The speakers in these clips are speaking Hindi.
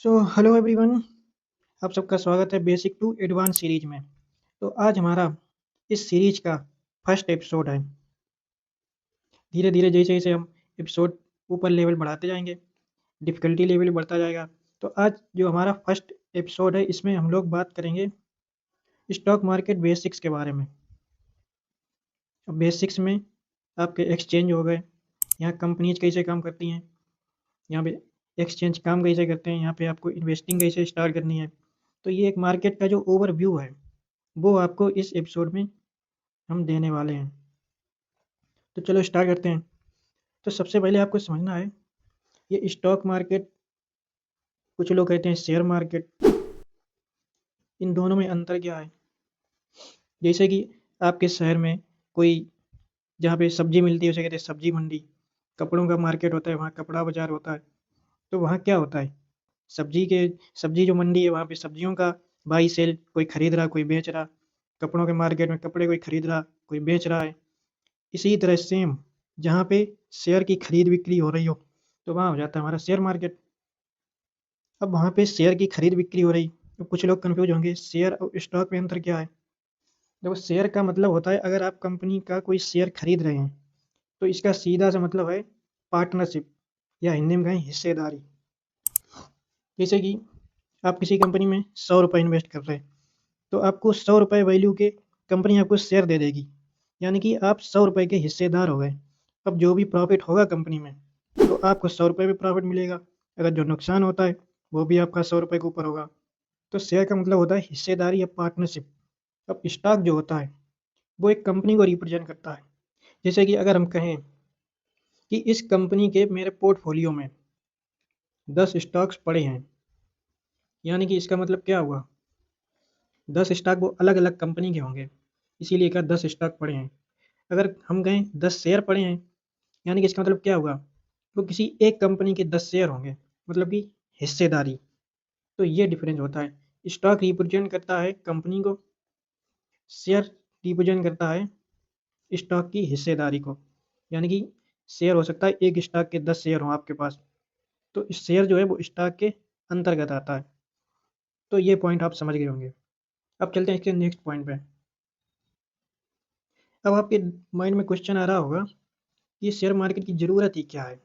Hello everyone. आप सबका स्वागत है बेसिक टू एडवांस सीरीज में। तो आज हमारा इस सीरीज का फर्स्ट एपिसोड है। धीरे धीरे जैसे जैसे हम एपिसोड ऊपर लेवल बढ़ाते जाएंगे, डिफ़िकल्टी लेवल बढ़ता जाएगा। तो आज जो हमारा फर्स्ट एपिसोड है, इसमें हम लोग बात करेंगे स्टॉक मार्केट बेसिक्स के बारे में। अब बेसिक्स में आपके एक्सचेंज हो गए, यहाँ कंपनीज कैसे काम करती हैं, यहाँ पे एक्सचेंज काम कैसे करते हैं, यहाँ पे आपको इन्वेस्टिंग कैसे स्टार्ट करनी है। तो ये एक मार्केट का जो ओवरव्यू है, वो आपको इस एपिसोड में हम देने वाले हैं। तो चलो स्टार्ट करते हैं। तो सबसे पहले आपको समझना है, ये स्टॉक मार्केट, कुछ लोग कहते हैं शेयर मार्केट, इन दोनों में अंतर क्या है। जैसे कि आपके शहर में कोई जहाँ पे सब्जी मिलती है उसे कहते हैं सब्जी मंडी, कपड़ों का मार्केट होता है वहाँ कपड़ा बाजार होता है। तो वहाँ क्या होता है, सब्जी जो मंडी है वहाँ पे सब्जियों का बाई सेल, कोई खरीद रहा कोई बेच रहा। कपड़ों के मार्केट में कपड़े कोई खरीद रहा कोई बेच रहा है। इसी तरह सेम जहाँ पे शेयर की खरीद बिक्री हो रही हो, तो वहाँ हो जाता है हमारा शेयर मार्केट। अब वहाँ पे शेयर की खरीद बिक्री हो रही, तो कुछ लोग कंफ्यूज होंगे शेयर और स्टॉक में अंतर क्या है। देखो, शेयर का मतलब होता है अगर आप कंपनी का कोई शेयर खरीद रहे हैं, तो इसका सीधा सा मतलब है पार्टनरशिप, या हिंदी में कहें हिस्सेदारी। जैसे कि आप किसी कंपनी में 100 रुपये इन्वेस्ट कर रहे हैं, तो आपको 100 रुपये वैल्यू के कंपनी आपको शेयर दे देगी, यानी कि आप 100 रुपये के हिस्सेदार हो गए। अब जो भी प्रॉफिट होगा कंपनी में, तो आपको 100 रुपये भी प्रॉफिट मिलेगा। अगर जो नुकसान होता है वो भी आपका 100 रुपये के ऊपर होगा। तो शेयर का मतलब होता है हिस्सेदारी या पार्टनरशिप। अब स्टॉक जो होता है वो एक कंपनी को रिप्रेजेंट करता है। जैसे कि अगर हम कहें कि इस कंपनी के मेरे पोर्टफोलियो में 10 स्टॉक्स पड़े हैं, यानी कि इसका मतलब क्या हुआ, 10 स्टॉक वो अलग अलग कंपनी के होंगे, इसीलिए क्या 10 स्टॉक पड़े हैं। अगर हम कहें 10 शेयर पड़े हैं, यानी कि इसका मतलब क्या हुआ, वो किसी एक कंपनी के 10 शेयर होंगे, मतलब कि हिस्सेदारी। तो ये डिफरेंस होता है। स्टॉक रिप्रेजेंट करता है कंपनी को, शेयर रिप्रेजेंट करता है स्टॉक की हिस्सेदारी को। यानी कि शेयर हो सकता है एक स्टॉक के 10 शेयर हों आपके पास, तो इस शेयर जो है वो स्टॉक के अंतर्गत आता है। तो ये पॉइंट आप समझ गए होंगे। अब चलते हैं इसके नेक्स्ट पॉइंट पे। अब आपके माइंड में क्वेश्चन आ रहा होगा कि शेयर मार्केट की ज़रूरत ही क्या है,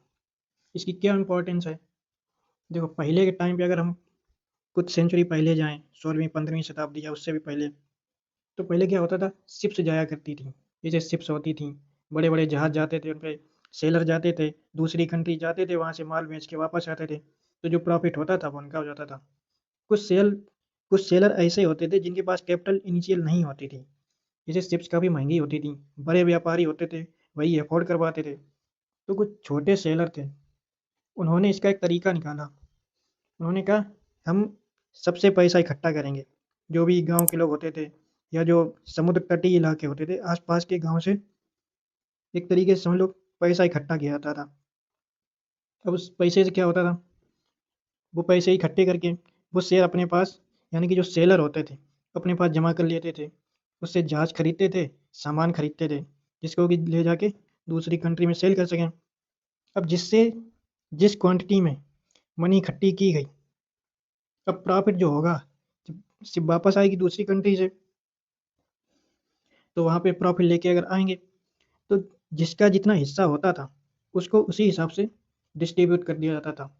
इसकी क्या इंपॉर्टेंस है। देखो, पहले के टाइम पे अगर हम कुछ सेंचुरी पहले जाएं, 16वीं 15वीं शताब्दी या उससे भी पहले, तो पहले क्या होता था, शिप्स जाया करती थी। जैसे शिप्स होती थी, बड़े बड़े जहाज जाते थे, उन पे सेलर जाते थे, दूसरी कंट्री जाते थे, वहाँ से माल बेच के वापस आते थे। तो जो प्रॉफिट होता था वो उनका हो जाता था। कुछ सेल कुछ सेलर ऐसे होते थे जिनके पास कैपिटल इनिशियल नहीं होती थी, जैसे शिप्स काफ़ी महंगी होती थी, बड़े व्यापारी होते थे वही अफोर्ड करवाते थे। तो कुछ छोटे सेलर थे, उन्होंने इसका एक तरीका निकाला। उन्होंने कहा, हम सबसे पैसा इकट्ठा करेंगे, जो भी गांव के लोग होते थे या जो समुद्र तटीय इलाके होते थे आसपास के गांव से, एक तरीके से समझ लो पैसा इकट्ठा किया जाता था। अब उस पैसे से क्या होता था, वो पैसे इकट्ठे करके वो शेयर अपने पास, यानी कि जो सेलर होते थे, अपने पास जमा कर लेते थे। उससे जहाज खरीदते थे, सामान खरीदते थे, जिसको कि ले जाके दूसरी कंट्री में सेल कर सकें। अब जिस क्वांटिटी में मनी इकट्ठी की गई, अब प्रॉफिट जो होगा जब सिर्फ वापस आएगी दूसरी कंट्री से, तो वहाँ पे प्रॉफिट लेके अगर आएंगे, तो जिसका जितना हिस्सा होता था उसको उसी हिसाब से डिस्ट्रीब्यूट कर दिया जाता था।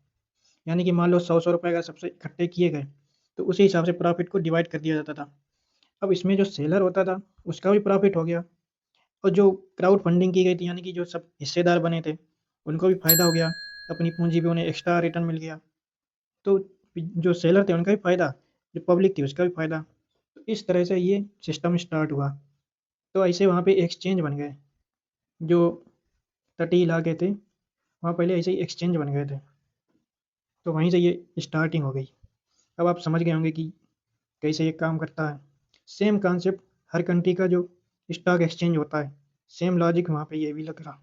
यानी कि मान लो 100 100 रुपये अगर सबसे इकट्ठे किए गए, तो उसी हिसाब से प्रॉफिट को डिवाइड कर दिया जाता था। अब इसमें जो सेलर होता था उसका भी प्रॉफिट हो गया, और जो क्राउड फंडिंग की गई थी, यानी कि जो सब हिस्सेदार बने थे, उनको भी फायदा हो गया, अपनी पूंजी पे उन्हें एक्स्ट्रा रिटर्न मिल गया। तो जो सेलर थे उनका भी फायदा, जो पब्लिक थी उसका भी फायदा। तो इस तरह से ये सिस्टम स्टार्ट हुआ। तो ऐसे वहाँ पे एक्सचेंज बन गए, जो तटीय इलाके थे वहाँ पहले ऐसे ही एक्सचेंज बन गए थे। तो वहीं से ये स्टार्टिंग हो गई। अब आप समझ गए होंगे कि कैसे ये काम करता है। सेम कॉन्सेप्ट हर कंट्री का जो स्टॉक एक्सचेंज होता है, सेम लॉजिक वहाँ पे ये भी लग रहा।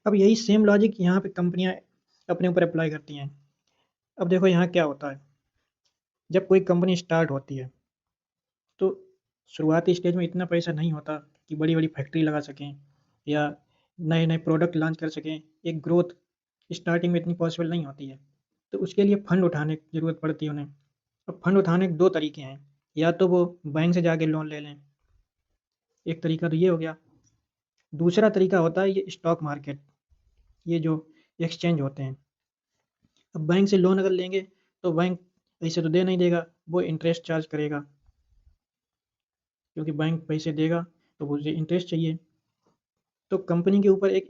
अब यही सेम लॉजिक यहाँ पे कंपनियाँ अपने ऊपर अप्लाई करती हैं। अब देखो यहाँ क्या होता है, जब कोई कंपनी स्टार्ट होती है, तो शुरुआती स्टेज में इतना पैसा नहीं होता कि बड़ी बड़ी फैक्ट्री लगा सकें या नए नए प्रोडक्ट लॉन्च कर सकें, एक ग्रोथ स्टार्टिंग में इतनी पॉसिबल नहीं होती है, तो उसके लिए फंड उठाने की ज़रूरत पड़ती है उन्हें। अब फंड उठाने के 2 तरीके हैं, या तो वो बैंक से जाके लोन ले लें, एक तरीका तो ये हो गया। दूसरा तरीका होता है ये स्टॉक मार्केट, ये जो एक्सचेंज होते हैं। अब बैंक से लोन अगर लेंगे तो बैंक पैसे तो दे नहीं देगा, वो इंटरेस्ट चार्ज करेगा, क्योंकि बैंक पैसे देगा तो वो उसे इंटरेस्ट चाहिए। तो कंपनी के ऊपर एक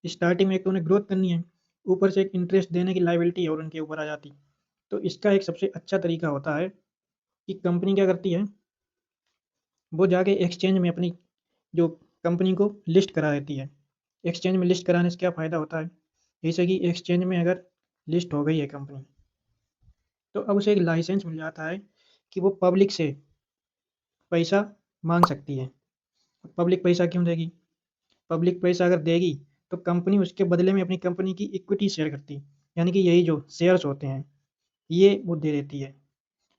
स्टार्टिंग में एक तो उन्हें ग्रोथ करनी है, ऊपर से एक इंटरेस्ट देने की लायबिलिटी और उनके ऊपर आ जाती। तो इसका एक सबसे अच्छा तरीका होता है कि कंपनी क्या करती है, वो जाके एक्सचेंज में अपनी जो कंपनी को लिस्ट करा देती है। एक्सचेंज में लिस्ट कराने से क्या फ़ायदा होता है, जैसे कि एक्सचेंज में अगर लिस्ट हो गई है कंपनी, तो अब उसे एक लाइसेंस मिल जाता है कि वो पब्लिक से पैसा मांग सकती है। पब्लिक पैसा क्यों देगी, पब्लिक पैसा अगर देगी तो कंपनी उसके बदले में अपनी कंपनी की इक्विटी शेयर करती है, यानी कि यही जो शेयर्स होते हैं ये वो दे देती है।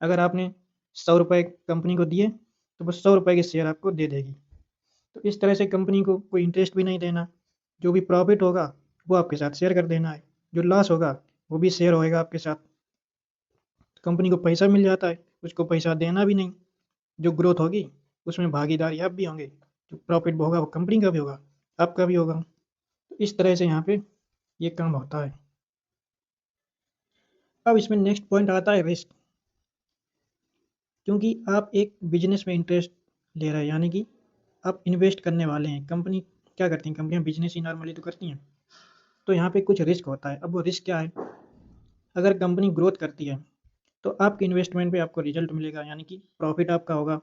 अगर आपने 100 रुपये कंपनी को दिए तो वो 100 रुपये के शेयर आपको दे देगी। तो इस तरह से कंपनी को कोई इंटरेस्ट भी नहीं देना, जो भी प्रॉफिट होगा वो आपके साथ शेयर कर देना है, जो लॉस होगा वो भी शेयर होएगा आपके साथ। कंपनी को पैसा मिल जाता है, उसको पैसा देना भी नहीं, जो ग्रोथ होगी उसमें भागीदारी आप भी होंगे, जो प्रॉफिट होगा वो कंपनी का भी होगा, आपका भी होगा। तो इस तरह से यहाँ पे ये काम होता है। अब इसमें नेक्स्ट पॉइंट आता है रिस्क, क्योंकि आप एक बिजनेस में इंटरेस्ट ले रहे हैं, यानी कि आप इन्वेस्ट करने वाले हैं। कंपनी क्या करती हैं, कंपनियां बिजनेस ही नॉर्मली तो करती हैं, तो यहाँ पे कुछ रिस्क होता है। अब वो रिस्क क्या है, अगर कंपनी ग्रोथ करती है तो आपके इन्वेस्टमेंट पे आपको रिजल्ट मिलेगा, यानी कि प्रॉफिट आपका होगा।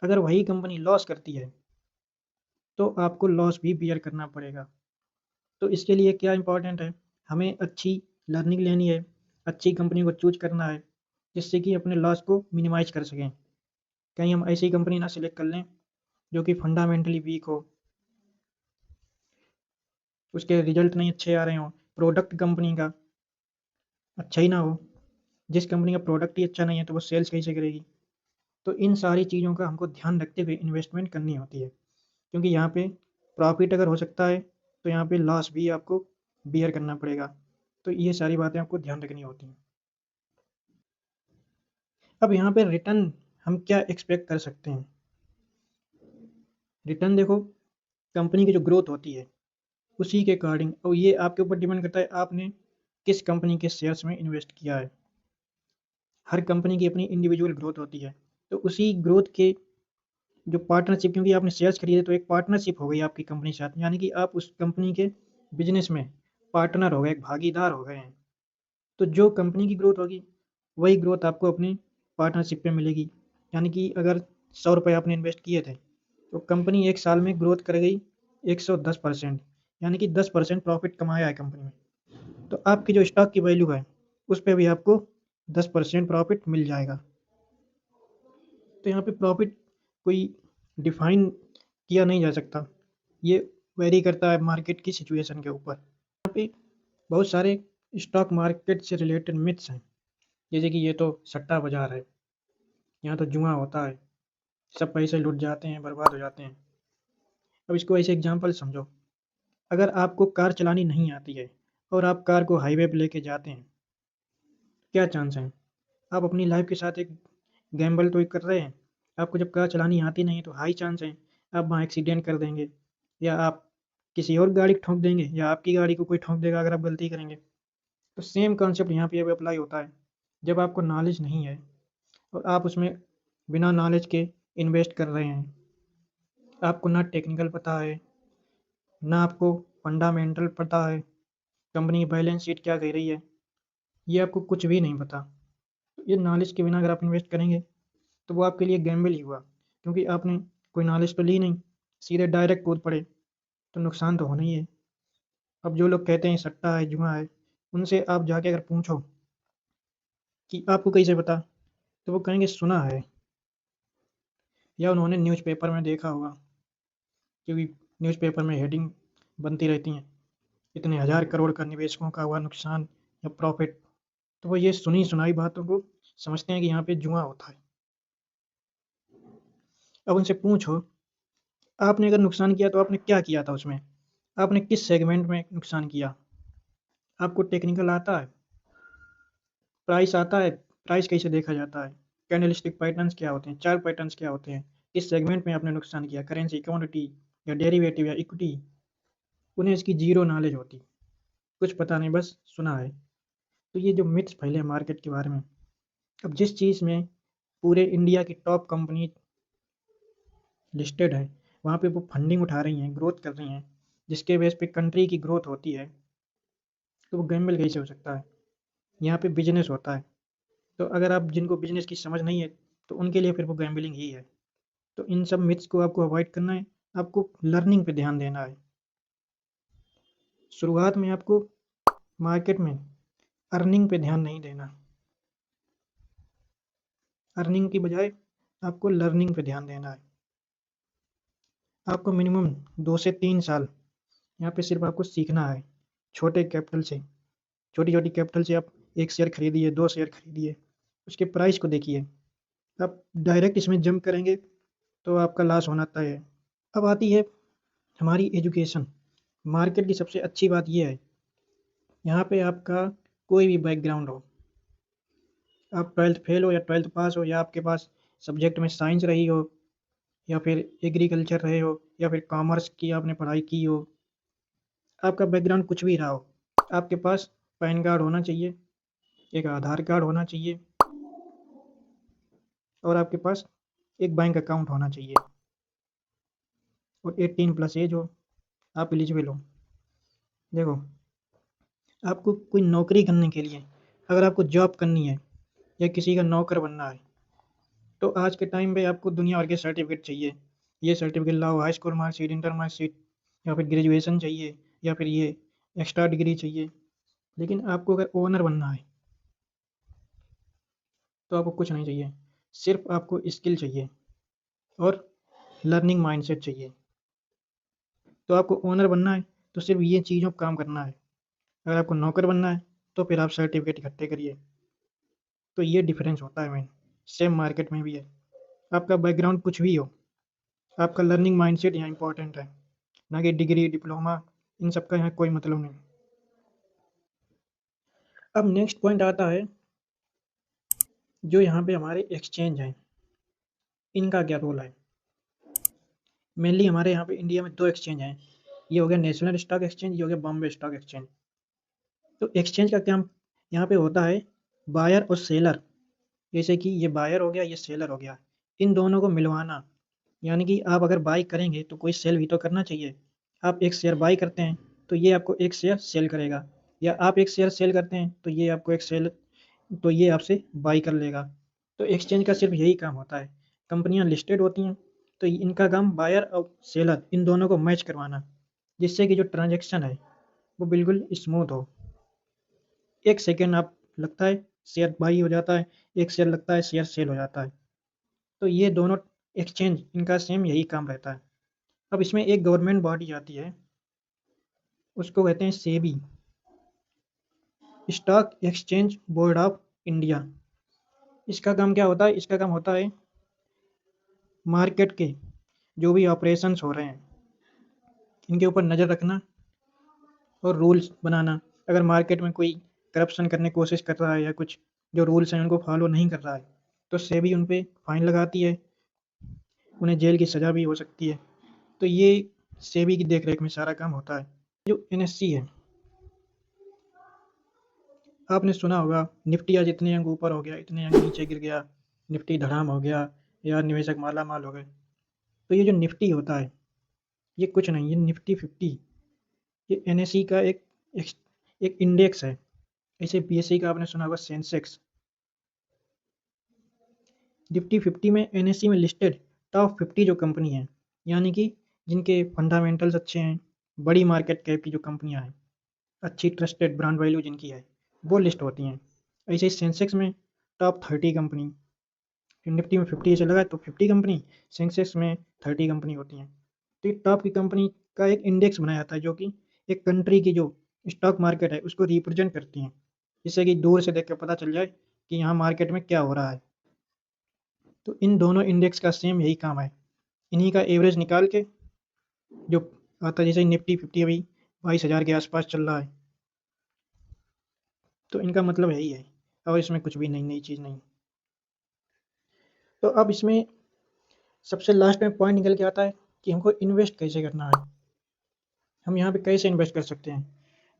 अगर वही कंपनी लॉस करती है तो आपको लॉस भी बियर करना पड़ेगा। तो इसके लिए क्या इंपॉर्टेंट है, हमें अच्छी लर्निंग लेनी है, अच्छी कंपनी को चूज करना है, जिससे कि अपने लॉस को मिनिमाइज कर सकें। कहीं हम ऐसी कंपनी ना सिलेक्ट कर लें जो कि फंडामेंटली वीक हो, उसके रिजल्ट नहीं अच्छे आ रहे हों, प्रोडक्ट कंपनी का अच्छा ही ना हो। जिस कंपनी का प्रोडक्ट ही अच्छा नहीं है तो वो सेल्स कैसे करेगी। तो इन सारी चीज़ों का हमको ध्यान रखते हुए इन्वेस्टमेंट करनी होती है, क्योंकि यहाँ पे प्रॉफिट अगर हो सकता है तो यहाँ पे लॉस भी आपको बियर करना पड़ेगा। तो ये सारी बातें आपको ध्यान रखनी होती हैं। अब यहाँ पे रिटर्न हम क्या एक्सपेक्ट कर सकते हैं। रिटर्न देखो, कंपनी की जो ग्रोथ होती है उसी के अकॉर्डिंग, और ये आपके ऊपर डिपेंड करता है आपने किस कंपनी के शेयर्स में इन्वेस्ट किया है। हर कंपनी की अपनी इंडिविजुअल ग्रोथ होती है, तो उसी ग्रोथ के जो पार्टनरशिप, क्योंकि आपने शेयर्स खरीदे तो एक पार्टनरशिप हो गई आपकी कंपनी के साथ, यानी कि आप उस कंपनी के बिजनेस में पार्टनर हो गए, एक भागीदार हो गए हैं। तो जो कंपनी की ग्रोथ होगी वही ग्रोथ आपको अपनी पार्टनरशिप पे मिलेगी। यानी कि अगर 100 रुपये आपने इन्वेस्ट किए थे तो कंपनी एक साल में ग्रोथ कर गई 110%, यानी कि 10% प्रॉफिट कमाया है कंपनी में, तो आपकी जो स्टॉक की वैल्यू है उस पर भी आपको 10% प्रॉफिट मिल जाएगा। तो यहाँ पे प्रॉफिट कोई डिफाइन किया नहीं जा सकता, ये वेरी करता है मार्केट की सिचुएशन के ऊपर। यहाँ पे बहुत सारे स्टॉक मार्केट से रिलेटेड मिथ्स हैं, जैसे कि ये तो सट्टा बाजार है, यहाँ तो जुआ होता है, सब पैसे लुट जाते हैं, बर्बाद हो जाते हैं। अब इसको ऐसे एग्जांपल समझो, अगर आपको कार चलानी नहीं आती है और आप कार को हाईवे पे लेके जाते हैं, क्या चांस है, आप अपनी लाइफ के साथ एक गैम्बल तो कर रहे हैं। आपको जब कार चलानी आती नहीं तो हाई चांस है आप वहाँ एक्सीडेंट कर देंगे, या आप किसी और गाड़ी को ठोक देंगे, या आपकी गाड़ी को कोई ठोक देगा अगर आप गलती करेंगे। तो सेम कॉन्सेप्ट यहाँ पे अप्लाई होता है। जब आपको नॉलेज नहीं है और आप उसमें बिना नॉलेज के इन्वेस्ट कर रहे हैं, आपको ना टेक्निकल पता है, ना आपको फंडामेंटल पता है, कंपनी की बैलेंस शीट क्या कह रही है, ये आपको कुछ भी नहीं पता। तो ये नॉलेज के बिना अगर आप इन्वेस्ट करेंगे तो वो आपके लिए गैम्बल ही हुआ, क्योंकि आपने कोई नॉलेज तो ली नहीं, सीधे डायरेक्ट कूद पड़े, तो नुकसान तो होना ही है। अब जो लोग कहते हैं सट्टा है, जुआ है, उनसे आप जाके अगर पूछो कि आपको कैसे पता, तो वो कहेंगे सुना है, या उन्होंने न्यूज़पेपर में देखा होगा, क्योंकि न्यूज़पेपर में हेडिंग बनती रहती हैं, इतने हज़ार करोड़ का निवेशकों का हुआ नुकसान या प्रॉफिट। तो वो ये सुनी सुनाई बातों को समझते हैं कि यहाँ पे जुआ होता है। अब उनसे पूछो, आपने अगर नुकसान किया तो आपने क्या किया था उसमें, आपने किस सेगमेंट में नुकसान किया, आपको टेक्निकल आता है, प्राइस आता है, प्राइस कैसे देखा जाता है, कैंडलस्टिक पैटर्न्स क्या होते हैं, चार पैटर्न्स क्या होते हैं, किस सेगमेंट में आपने नुकसान किया, करेंसी, क्वांटिटी या डेरिवेटिव या इक्विटी, उन्हें इसकी जीरो नॉलेज होती, कुछ पता नहीं, बस सुना है। तो ये जो मिथ्स फैले हैं मार्केट के बारे में, अब जिस चीज़ में पूरे इंडिया की टॉप कंपनी लिस्टेड है, वहाँ पे वो फंडिंग उठा रही हैं, ग्रोथ कर रही हैं, जिसके बेस पे कंट्री की ग्रोथ होती है, तो वो गैम्बल कैसे हो सकता है? यहाँ पे बिजनेस होता है। तो अगर आप जिनको बिजनेस की समझ नहीं है, तो उनके लिए फिर वो गैम्बलिंग ही है। तो इन सब मिथ्स को आपको अवॉइड करना है, आपको लर्निंग पे ध्यान देना है। शुरुआत में आपको मार्केट में अर्निंग पे ध्यान नहीं देना, अर्निंग की बजाय आपको लर्निंग पे ध्यान देना है। आपको मिनिमम 2 से 3 साल यहाँ पे सिर्फ आपको सीखना है, छोटे कैपिटल से, छोटी-छोटी कैपिटल से आप 1 शेयर खरीदिए, 2 शेयर खरीदिए, उसके प्राइस को देखिए। आप डायरेक्ट इसमें जंप करेंगे तो आपका लॉस होना तय है। अब आती है हमारी एजुकेशन। मार्केट की सबसे अच्छी बात ये है, यहाँ पे आपका कोई भी बैकग्राउंड हो, आप 12th फेल हो या 12th पास हो, या आपके पास सब्जेक्ट में साइंस रही हो, या फिर एग्रीकल्चर रहे हो, या फिर कॉमर्स की आपने पढ़ाई की हो, आपका बैकग्राउंड कुछ भी रहा हो, आपके पास पैन कार्ड होना चाहिए, एक आधार कार्ड होना चाहिए, और आपके पास एक बैंक अकाउंट होना चाहिए, और 18 प्लस एज हो, आप एलिजिबल हो। देखो, आपको कोई नौकरी करने के लिए, अगर आपको जॉब करनी है या किसी का नौकर बनना है, तो आज के टाइम पे आपको दुनिया भर के सर्टिफिकेट चाहिए। ये सर्टिफिकेट लाओ, high school marksheet, inter marksheet, या फिर ग्रेजुएशन चाहिए, या फिर ये एक्स्ट्रा डिग्री चाहिए। लेकिन आपको अगर ओनर बनना है, तो आपको कुछ नहीं चाहिए, सिर्फ आपको स्किल चाहिए और लर्निंग माइंडसेट चाहिए। तो आपको ओनर बनना है तो सिर्फ ये चीज़ों पर काम करना है। अगर आपको नौकर बनना है तो फिर आप सर्टिफिकेट इकट्ठे करिए। तो ये डिफरेंस होता है मेन, सेम मार्केट में भी है। आपका बैकग्राउंड कुछ भी हो, आपका लर्निंग माइंडसेट यहाँ इंपॉर्टेंट है, ना कि डिग्री, डिप्लोमा, इन सब का यहाँ कोई मतलब नहीं। अब नेक्स्ट पॉइंट आता है, जो यहाँ पे हमारे एक्सचेंज हैं, इनका क्या रोल है। मेनली हमारे यहाँ पे इंडिया में 2 एक्सचेंज हैं, ये हो गया नेशनल स्टॉक एक्सचेंज, ये हो गया बॉम्बे स्टॉक एक्सचेंज। तो एक्सचेंज का काम यहाँ पे होता है, बायर और सेलर, जैसे कि ये बायर हो गया, ये सेलर हो गया, इन दोनों को मिलवाना। यानी कि आप अगर बाई करेंगे तो कोई सेल भी तो करना चाहिए। आप एक शेयर बाई करते हैं तो ये आपको एक शेयर सेल करेगा, या आप एक शेयर सेल करते हैं तो ये आपको एक सेल, तो ये आपसे बाई कर लेगा। तो एक्सचेंज का सिर्फ यही काम होता है। कंपनियां लिस्टेड होती हैं तो इनका काम बायर और सेलर इन दोनों को मैच करवाना, जिससे कि जो ट्रांजैक्शन है वो बिल्कुल स्मूथ हो। एक सेकेंड आप लगता है शेयर बाई हो जाता है, एक शेयर लगता है शेयर सेल हो जाता है। तो ये दोनों एक्सचेंज, इनका सेम यही काम रहता है। अब इसमें एक गवर्नमेंट बॉडी आती है, उसको कहते हैं SEBI, stock exchange board of India. इसका काम क्या होता है? इसका काम होता है मार्केट के जो भी ऑपरेशंस हो रहे हैं, इनके ऊपर नज़र रखना और रूल्स बनाना। अगर मार्केट में कोई करप्शन करने की कोशिश कर रहा है, या कुछ जो रूल्स हैं उनको फॉलो नहीं कर रहा है, तो सेबी उन पे फाइन लगाती है, उन्हें जेल की सज़ा भी हो सकती है। तो ये सेबी की देख रेख में सारा काम होता है। जो एनएससी है, आपने सुना होगा, निफ्टी आज इतने अंक ऊपर हो गया, इतने अंक नीचे गिर गया, निफ्टी धड़ाम हो गया, या निवेशक माला माल हो गए। तो ये जो निफ्टी होता है, ये कुछ नहीं, ये निफ्टी 50, ये एनएसई का एक, एक इंडेक्स है। ऐसे बीएसई का आपने सुना होगा सेंसेक्स। निफ्टी 50 में एनएसई में लिस्टेड टॉप 50 जो कंपनी है, यानी कि जिनके फंडामेंटल्स अच्छे हैं, बड़ी मार्केट कैप की जो कंपनियां हैं, अच्छी ट्रस्टेड ब्रांड वैल्यू जिनकी है, वो लिस्ट होती हैं। ऐसे ही सेंसेक्स में टॉप 30 कंपनी, निफ्टी में 50 से लगा है तो 50 कंपनी, सेंसेक्स में 30 कंपनी होती हैं। तो ये टॉप की कंपनी का एक इंडेक्स बनाया जाता है, जो कि एक कंट्री की जो स्टॉक मार्केट है उसको रिप्रेजेंट करती हैं, जिससे कि दूर से देख कर पता चल जाए कि यहाँ मार्केट में क्या हो रहा है। तो इन दोनों इंडेक्स का सेम यही काम है, इन्हीं का एवरेज निकाल के जो आता है, जैसे निफ्टी 50 अभी 22,000 के आसपास चल रहा है, तो इनका मतलब यही है और इसमें कुछ भी नई चीज़ नहीं। तो अब इसमें सबसे लास्ट में पॉइंट निकल के आता है कि हमको इन्वेस्ट कैसे करना है, हम यहाँ पे कैसे इन्वेस्ट कर सकते हैं।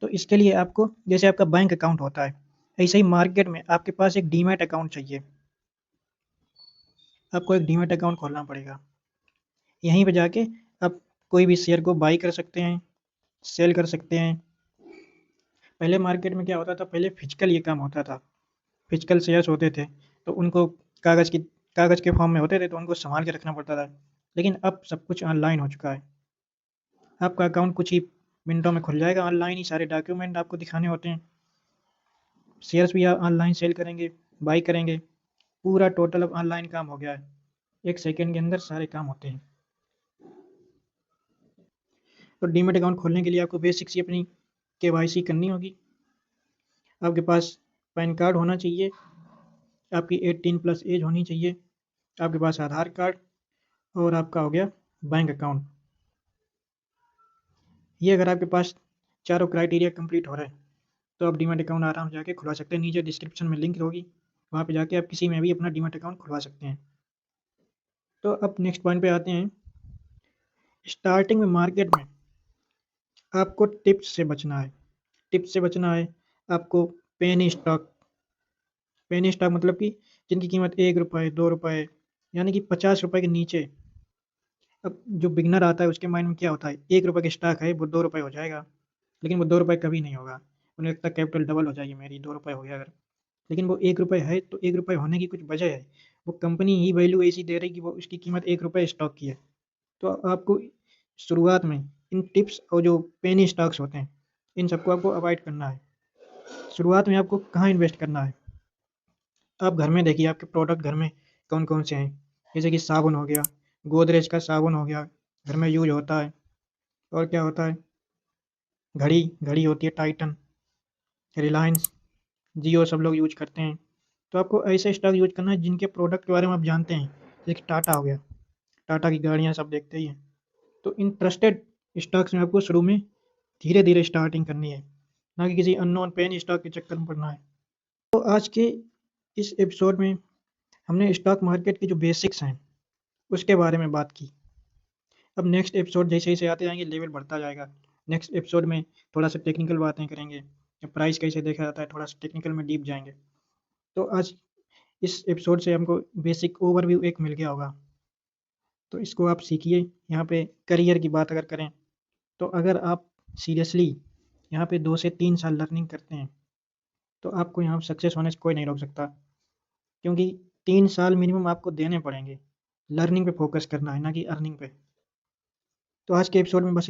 तो इसके लिए आपको जैसे आपका बैंक अकाउंट होता है, ऐसे ही मार्केट में आपके पास एक डीमैट अकाउंट चाहिए। आपको एक डीमैट अकाउंट खोलना पड़ेगा। यहीं पे जाके आप कोई भी शेयर को बाई कर सकते हैं, सेल कर सकते हैं। पहले मार्केट में क्या होता था, पहले फिजिकल ये काम होता था। फिजिकल शेयर्स होते थे तो उनको कागज़ के फॉर्म में होते थे तो उनको संभाल के रखना पड़ता था। लेकिन अब सब कुछ ऑनलाइन हो चुका है। आपका अकाउंट कुछ ही मिनटों में खुल जाएगा, ऑनलाइन ही सारे डॉक्यूमेंट आपको दिखाने होते हैं। शेयर्स भी आप ऑनलाइन सेल करेंगे, बाई करेंगे, पूरा टोटल अब ऑनलाइन काम हो गया है। 1 सेकंड के अंदर सारे काम होते हैं। तो डीमैट अकाउंट खोलने के लिए आपको बेसिक सी अपनी केवाईसी करनी होगी। आपके पास पैन कार्ड होना चाहिए, आपकी 18+ एज होनी चाहिए, आपके पास आधार कार्ड और आपका हो गया बैंक अकाउंट। ये अगर आपके पास चारों क्राइटेरिया कंप्लीट हो रहे हैं तो आप डीमैट अकाउंट आराम से जाके खुलवा सकते हैं। नीचे डिस्क्रिप्शन में लिंक होगी, वहाँ पे जाके आप किसी में भी अपना डीमैट अकाउंट खुलवा सकते हैं। तो अब नेक्स्ट पॉइंट पे आते हैं। स्टार्टिंग में मार्केट में आपको टिप्स से बचना है। टिप्स से बचना है आपको। पेनी स्टॉक मतलब कि जिनकी कीमत ₹1, ₹2 यानी कि ₹50 के नीचे। अब जो बिगनर आता है उसके माइंड में क्या होता है, ₹1 का स्टॉक है वो ₹2 हो जाएगा, लेकिन वो ₹2 कभी नहीं होगा। उन्हें लगता है कैपिटल डबल हो जाएगी मेरी, ₹2 हो गया अगर। लेकिन वो ₹1 है तो ₹1 होने की कुछ वजह है। वो कंपनी ही वैल्यू ऐसी दे रही कि वो उसकी कीमत ₹1 स्टॉक की है। तो आपको शुरुआत में इन टिप्स और जो पेनी स्टॉक्स होते हैं इन सबको आपको अवॉइड करना है। शुरुआत में आपको कहाँ इन्वेस्ट करना है, आप घर में देखिए आपके प्रोडक्ट घर में कौन कौन से हैं। जैसे कि साबुन हो गया, गोदरेज का साबुन हो गया, घर में यूज होता है। और क्या होता है, घड़ी घड़ी होती है टाइटन, रिलायंस, जियो सब लोग यूज करते हैं। तो आपको ऐसे स्टॉक यूज करना है जिनके प्रोडक्ट के बारे में आप जानते हैं। जैसे कि टाटा हो गया, टाटा की गाड़ियाँ सब देखते ही हैं। तो इन ट्रस्टेड स्टॉक्स में आपको शुरू में धीरे धीरे स्टार्टिंग करनी है, ना कि किसी अननोन पेन स्टॉक के चक्कर में पड़ना है। तो आज के इस एपिसोड में हमने स्टॉक मार्केट के जो बेसिक्स हैं उसके बारे में बात की। अब नेक्स्ट एपिसोड जैसे जैसे आते जाएंगे लेवल बढ़ता जाएगा। नेक्स्ट एपिसोड में थोड़ा सा टेक्निकल बातें करेंगे, प्राइस कैसे देखा जाता है, थोड़ा सा टेक्निकल में डीप जाएंगे। तो आज इस एपिसोड से हमको बेसिक ओवरव्यू एक मिल गया होगा, तो इसको आप सीखिए। यहाँ पे करियर की बात अगर करें तो अगर आप सीरियसली यहाँ पे 2 से 3 साल लर्निंग करते हैं तो आपको यहाँ सक्सेस होने से कोई नहीं रोक सकता, क्योंकि 3 साल मिनिमम आपको देने पड़ेंगे। लर्निंग पे फोकस करना है, ना कि अर्निंग पे। तो आज के एपिसोड में बस